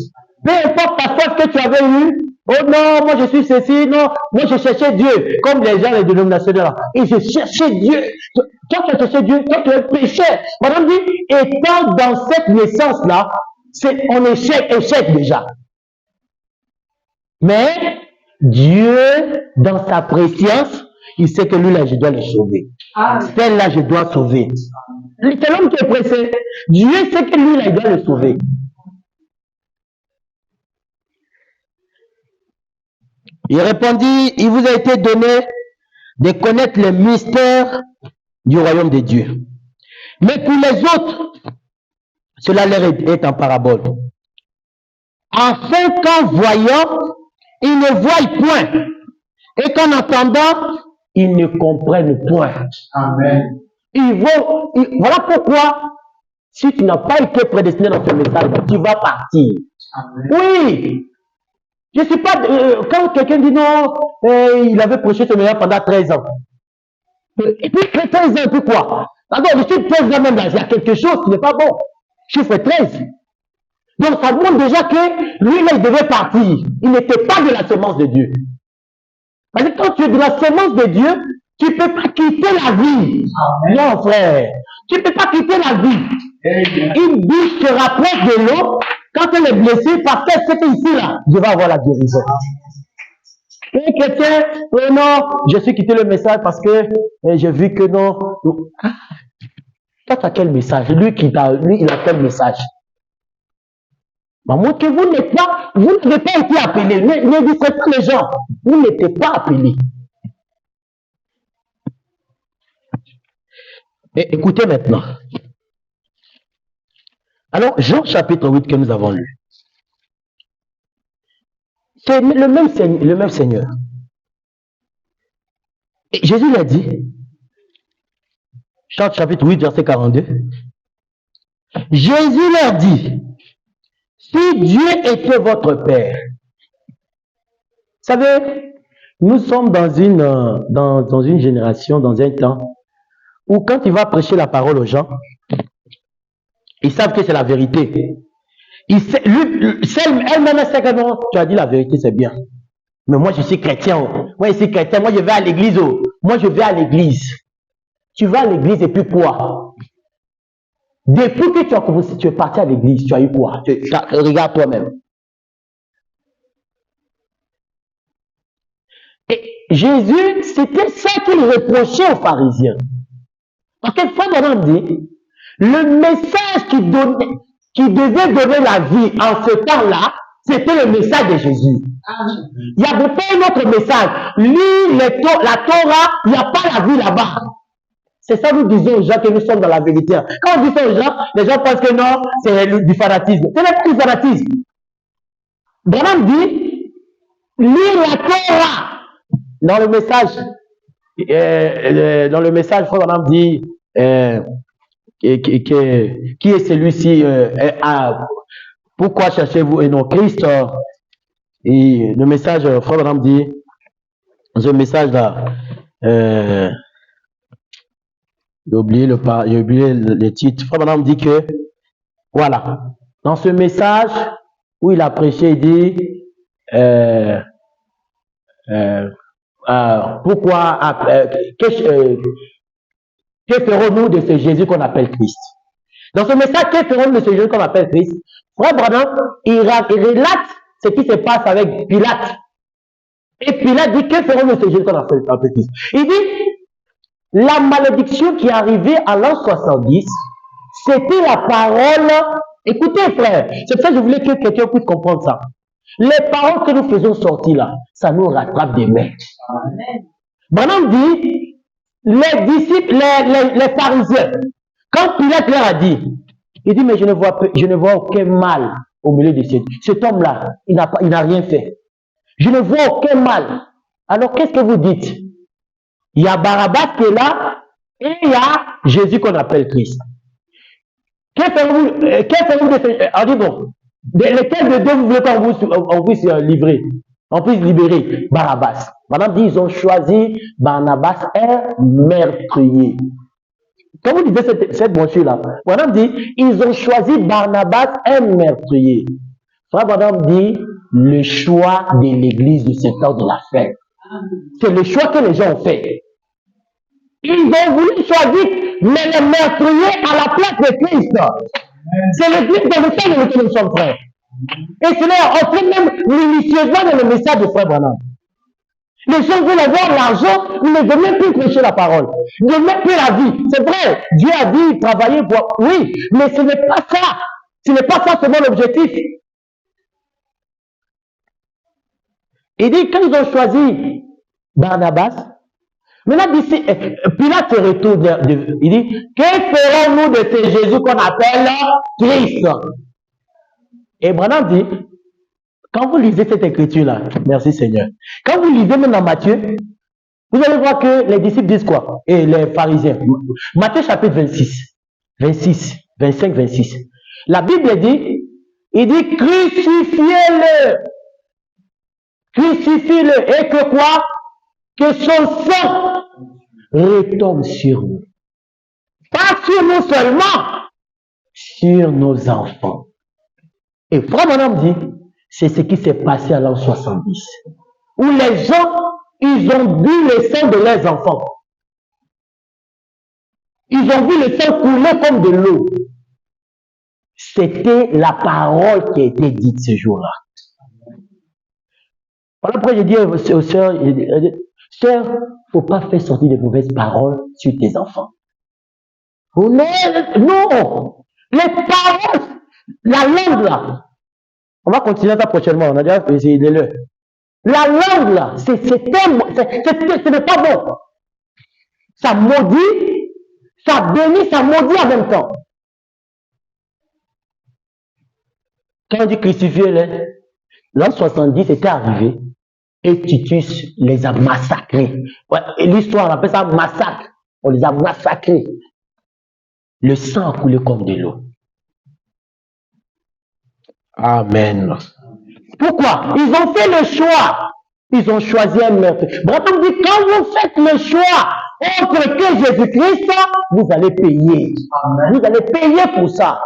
Speaker 1: Peu importe ta foi que tu avais eu, oh non, moi je suis ceci, non, moi je cherchais Dieu, comme les gens, les dénominationnaires. Et je cherchais Dieu. Toi tu as cherché Dieu, toi tu es pécheur. Madame dit, étant dans cette naissance-là, on échec déjà. Mais Dieu, dans sa préscience, il sait que lui là, je dois le sauver. Celle-là, je dois sauver. C'est l'homme qui est pressé. Dieu sait que lui là, il doit le sauver. Il répondit, il vous a été donné de connaître les mystères du royaume de Dieu. Mais pour les autres, cela leur est en parabole. Afin qu'en voyant, ils ne voient point. Et qu'en entendant, ils ne comprennent point. Amen. Voilà pourquoi, si tu n'as pas été prédestiné dans ce message, tu vas partir. Amen. Oui. Je ne sais pas, quand quelqu'un dit non, il avait prêché ce message pendant 13 ans. Et puis 13 ans, pourquoi? D'accord, je suis 13 ans même, il y a quelque chose qui n'est pas bon. Chiffre 13. Donc ça montre déjà que lui, là, il devait partir. Il n'était pas de la semence de Dieu. Parce que quand tu es de la semence de Dieu, tu ne peux pas quitter la vie. Non, frère. Tu ne peux pas quitter la vie. Une bouche se rapproche de l'eau quand elle est blessée parce qu'elle sait qu'ici, là, je vais avoir la guérison. Un chrétien, non, je suis quitté le message parce que j'ai vu que non. Toi, tu as quel message? Lui, il a quel message? Moi, que vous n'êtes pas, vous n'avez pas été appelé. Ne dites pas les gens. Vous n'êtes pas appelé. Et écoutez maintenant. Alors, Jean chapitre 8 que nous avons lu. C'est le même Seigneur. Et Jésus l'a dit. Jean chapitre 8, verset 42. Jésus leur dit, si Dieu était votre Père, vous savez, nous sommes dans une génération, dans un temps, où quand il va prêcher la parole aux gens, ils savent que c'est la vérité. Elle-même sait que non, tu as dit la vérité, c'est bien. Mais moi, je suis chrétien. Moi, je suis chrétien. Moi, je vais à l'église. Moi, je vais à l'église. Tu vas à l'église et puis quoi? Depuis que tu as commencé, tu es parti à l'église, tu as eu quoi? Regarde toi-même. Et Jésus, c'était ça qu'il reprochait aux pharisiens. Parce que Frère Branham dit, le message qui devait donner la vie en ce temps-là, c'était le message de Jésus. Il n'y avait pas un autre message. Lis la Torah, il n'y a pas la vie là-bas. C'est ça que nous disons aux gens que nous sommes dans la vérité. Quand on dit ça aux gens, les gens pensent que non, c'est du fanatisme. Ce n'est pas du fanatisme. Branham dit, lis la Torah. Dans le message, Frère Branham dit, qui est celui-ci, pourquoi cherchez-vous et non Christ? Et le message, Frère Branham dit, dans ce message-là, j'ai oublié le titre. Frère Branham dit que, voilà, dans ce message où il a prêché, il dit, pourquoi, que ferons-nous de ce Jésus qu'on appelle Christ? Dans ce message, que ferons-nous de ce Jésus qu'on appelle Christ? Frère Branham, il relate ce qui se passe avec Pilate. Et Pilate dit, que ferons-nous de ce Jésus qu'on appelle Christ? Il dit, la malédiction qui est arrivée à l'an 70, c'était la parole. Écoutez, frère, c'est pour ça que je voulais que quelqu'un puisse comprendre ça. Les paroles que nous faisons sortir là, ça nous rattrape des mains. Branham dit, les disciples, les pharisiens, quand Pilate leur a dit, il dit, mais je ne vois aucun mal au milieu de cet homme-là. Il n'a rien fait. Je ne vois aucun mal. Alors, qu'est-ce que vous dites? Il y a Barabbas qui est là et il y a Jésus qu'on appelle Christ. Que ferez-vous de ce... On dit bon, lesquels de deux vous voulez qu'on puisse livrer? On puisse libérer Barabbas. Madame dit, ils ont choisi Barnabas un meurtrier. Quand vous lisez cette brochure-là, Madame dit, ils ont choisi Barnabas un meurtrier. Frère Madame dit, le choix de l'église de ce temps de la fin. C'est le choix que les gens ont fait. Ils ont voulu choisir, mais les meurtriers à la place de Christ. C'est l'église dans le temps dans lequel nous sommes, frères. Et cela est entré même minutieusement dans le message de Frère Branham. Les gens veulent avoir l'argent, mais ne veulent même plus prêcher la parole. Ils ne veulent même plus la vie. C'est vrai, Dieu a dit travailler pour... Oui, mais ce n'est pas ça. Ce n'est pas ça seulement l'objectif. Il dit, quand ils ont choisi Barnabas, maintenant d'ici, Pilate se retourne, il dit, que ferons-nous de ce Jésus qu'on appelle Christ? Et Branham dit, quand vous lisez cette écriture-là, merci Seigneur, quand vous lisez même dans Matthieu, vous allez voir que les disciples disent quoi? Et les pharisiens. Matthieu chapitre 26, 25, 26. La Bible dit, il dit, crucifiez-le. Crucifiez-le. Et que quoi? Que son sang retombe sur nous. Pas sur nous seulement, sur nos enfants. Et Frère Branham dit, c'est ce qui s'est passé à l'an 70. Où les gens, ils ont vu le sang de leurs enfants. Ils ont vu le sang couler comme de l'eau. C'était la parole qui a été dite ce jour-là. Voilà pourquoi je dis aux sœurs, sœurs, il ne faut pas faire sortir de mauvaises paroles sur tes enfants. Non, les paroles, la langue là. On va continuer ça prochainement, on a déjà essayé de le. La langue là, ce n'est pas bon. Ça maudit, ça bénit, ça maudit en même temps. Quand on dit crucifier, l'an 70 était arrivé et Titus les a massacrés. Ouais, l'histoire, on appelle ça massacre. On les a massacrés. Le sang a coulé comme de l'eau. Amen. Pourquoi? Ils ont fait le choix. Ils ont choisi un meurtre. Branham dit, quand vous faites le choix entre que Jésus-Christ, vous allez payer. Amen. Vous allez payer pour ça.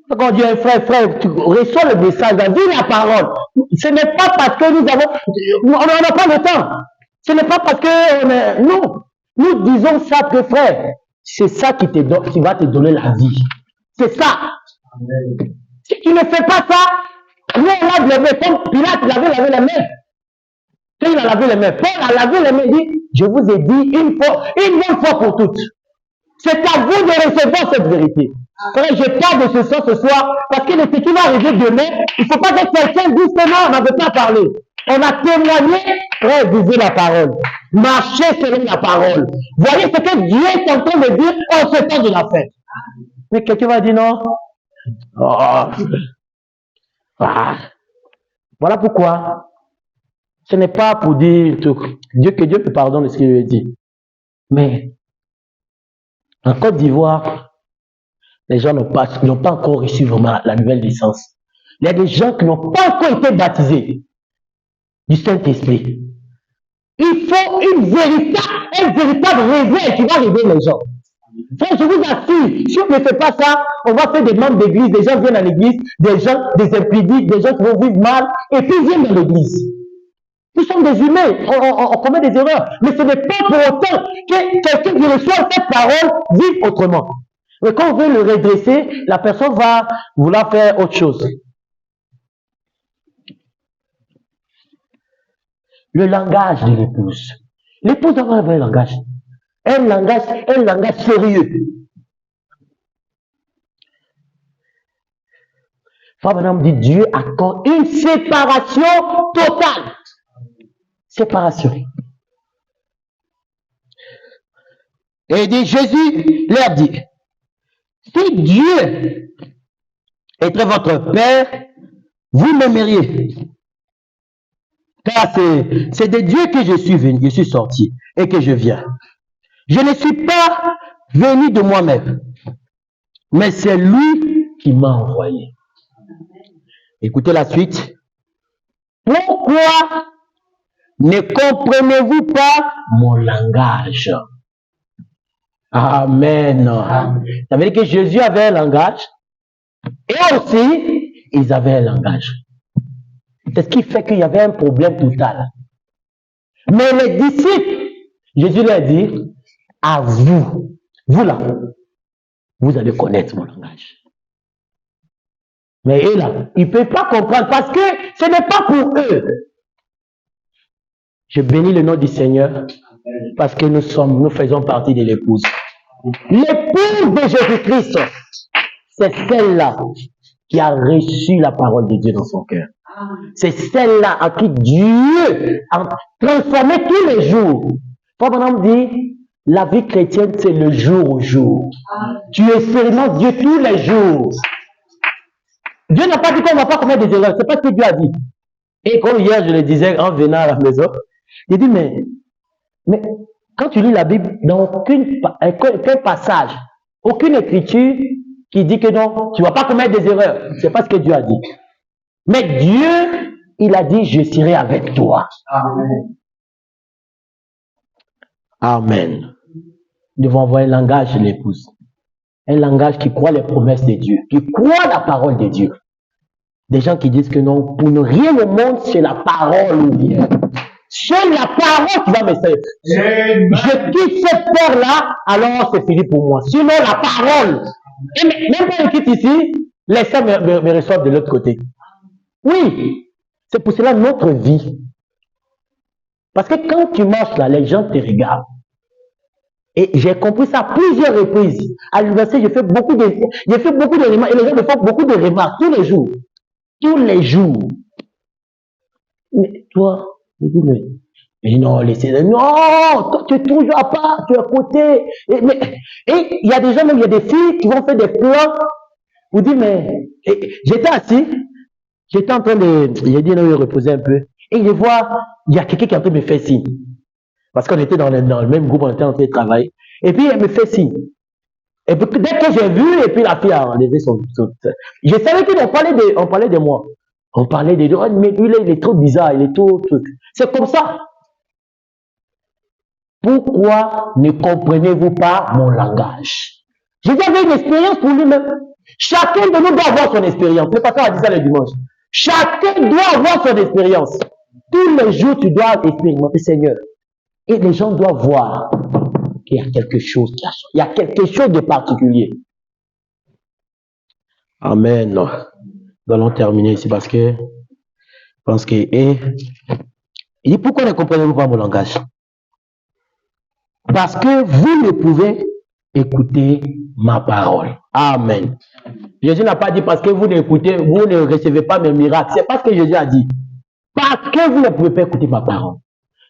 Speaker 1: Quand on dit, frère, tu reçois le message, dis la parole. Ce n'est pas parce que nous avons... On n'a pas le temps. Ce n'est pas parce que... Nous disons ça que frère, c'est ça qui va te donner la vie. C'est ça. Amen. Si tu ne fais pas ça, nous on lave les mains. Comme Pilate l'avait lavé les mains. Quand il a lavé les mains, Paul a lavé les mains, il dit, je vous ai dit une bonne fois pour toutes. C'est à vous de recevoir cette vérité. Frère, je parle de ce soir, parce que ce qui va arriver demain, il ne faut pas que quelqu'un dise que non, on n'avait pas parlé. On a témoigné, frère, vivez la parole. Marchez selon la parole. Voyez ce que Dieu est en train de dire en ce temps de la fête. Mais quelqu'un va dire non. Oh. Ah. Voilà pourquoi ce n'est pas pour dire que Dieu me pardonne de ce qu'il lui a dit. Mais en Côte d'Ivoire, les gens n'ont pas encore reçu vraiment la nouvelle licence. Il y a des gens qui n'ont pas encore été baptisés du Saint-Esprit. Il faut un véritable réveil qui va réveiller les gens. Frère, je vous assure, si on ne fait pas ça, on va faire des membres d'église, des gens viennent à l'église, des gens, des impudiques, des gens qui vont vivre mal, et puis ils viennent dans l'église. Nous sommes des humains, on commet des erreurs, mais ce n'est pas pour autant que quelqu'un qui reçoit cette parole vive autrement. Mais quand on veut le redresser, la personne va vouloir faire autre chose. Le langage de l'épouse. L'épouse doit avoir un vrai langage. Un langage sérieux. Frère Branham dit, Dieu accorde une séparation totale. Séparation. Et il dit, Jésus leur dit, si Dieu était votre Père, vous m'aimeriez. Car c'est de Dieu que je suis venu, je suis sorti et que je viens. Je ne suis pas venu de moi-même, mais c'est lui qui m'a envoyé. Écoutez la suite. Pourquoi ne comprenez-vous pas mon langage? Amen. Ça veut dire que Jésus avait un langage et aussi ils avaient un langage. C'est ce qui fait qu'il y avait un problème total. Mais les disciples, Jésus leur dit, à vous là, vous allez connaître mon langage. Mais eux là, ils ne peuvent pas comprendre parce que ce n'est pas pour eux. Je bénis le nom du Seigneur parce que nous faisons partie de l'épouse. L'épouse de Jésus-Christ, c'est celle-là qui a reçu la parole de Dieu dans son cœur. C'est celle-là à qui Dieu a transformé tous les jours. Comme on dit, la vie chrétienne, c'est le jour au jour. Tu expérimentes Dieu tous les jours. Dieu n'a pas dit qu'on ne va pas commettre des erreurs. C'est pas ce que Dieu a dit. Et comme hier, je le disais en venant à la maison, j'ai dit, mais quand tu lis la Bible, dans aucun passage, aucune écriture qui dit que non, tu ne vas pas commettre des erreurs. C'est pas ce que Dieu a dit. Mais Dieu, il a dit, je serai avec toi. Amen. Amen. Nous devons avoir un langage de l'épouse. Un langage qui croit les promesses de Dieu, qui croit la parole de Dieu. Des gens qui disent que non, pour ne rien au monde, c'est la parole ou bien. C'est la parole qui va me servir. Je quitte cette terre-là, alors c'est fini pour moi. Sinon, la parole. Et même quand je quitte ici, les saints me reçoivent de l'autre côté. Oui, c'est pour cela notre vie. Parce que quand tu marches là, les gens te regardent. Et j'ai compris ça à plusieurs reprises. À l'université, j'ai fait beaucoup de remarques. Et les gens me font beaucoup de remarques tous les jours. Tous les jours. Mais toi, je dis, mais non, laissez-le. Non, toi, tu es toujours à part, tu es à côté. Et il y a des gens, même il y a des filles qui vont faire des plans. Vous dites, mais j'étais assis, j'étais en train de, j'ai dit, non, je reposais un peu. Et je vois, il y a quelqu'un qui est en train de me faire signe. Parce qu'on était dans le même groupe, on était en train de travailler. Et puis, elle me fait signe. Et puis, dès que j'ai vu, et puis la fille a enlevé son... Je savais qu'on parlait de moi. On parlait de lui, mais lui, il est trop bizarre, il est trop truc. C'est comme ça. Pourquoi ne comprenez-vous pas mon langage? J'ai déjà une expérience pour lui-même. Chacun de nous doit avoir son expérience. Le pasteur a dit ça le dimanche. Chacun doit avoir son expérience. Tous les jours, tu dois expérimenter, Seigneur. Et les gens doivent voir qu'il y a quelque chose il y a quelque chose de particulier. Amen. Nous allons terminer ici parce que je pense que... il dit, pourquoi ne comprenez-vous pas mon langage? Parce que vous ne pouvez écouter ma parole. Amen. Jésus n'a pas dit parce que vous ne recevez pas mes miracles. C'est pas ce que Jésus a dit. Parce que vous ne pouvez pas écouter ma parole.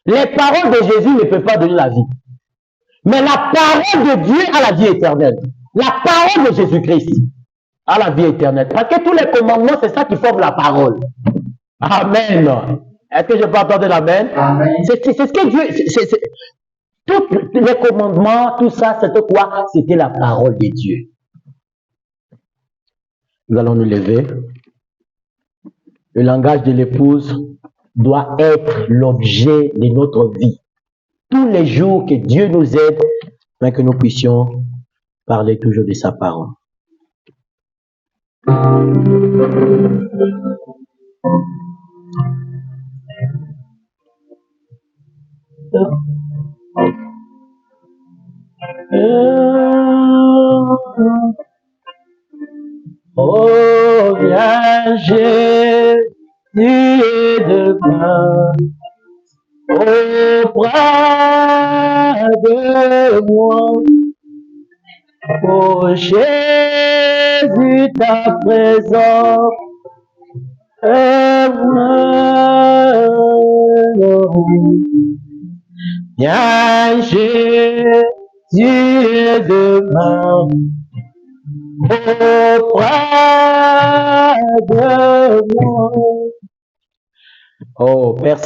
Speaker 1: Les paroles de Jésus ne peuvent pas donner la vie. Mais la parole de Dieu a la vie éternelle. La parole de Jésus-Christ a la vie éternelle. Parce que tous les commandements, c'est ça qui forme la parole. Amen. Est-ce que je peux entendre l'amen? C'est ce que Dieu... Tous les commandements, tout ça, c'était quoi? C'était la parole de Dieu. Nous allons nous lever. Le langage de l'épouse doit être l'objet de notre vie. Tous les jours que Dieu nous aide, afin que nous puissions parler toujours de sa parole. Oh, viens Jésus demain auprès de moi. Oh Jésus, ta présence est viens Jésus demain auprès de moi. Oh Père,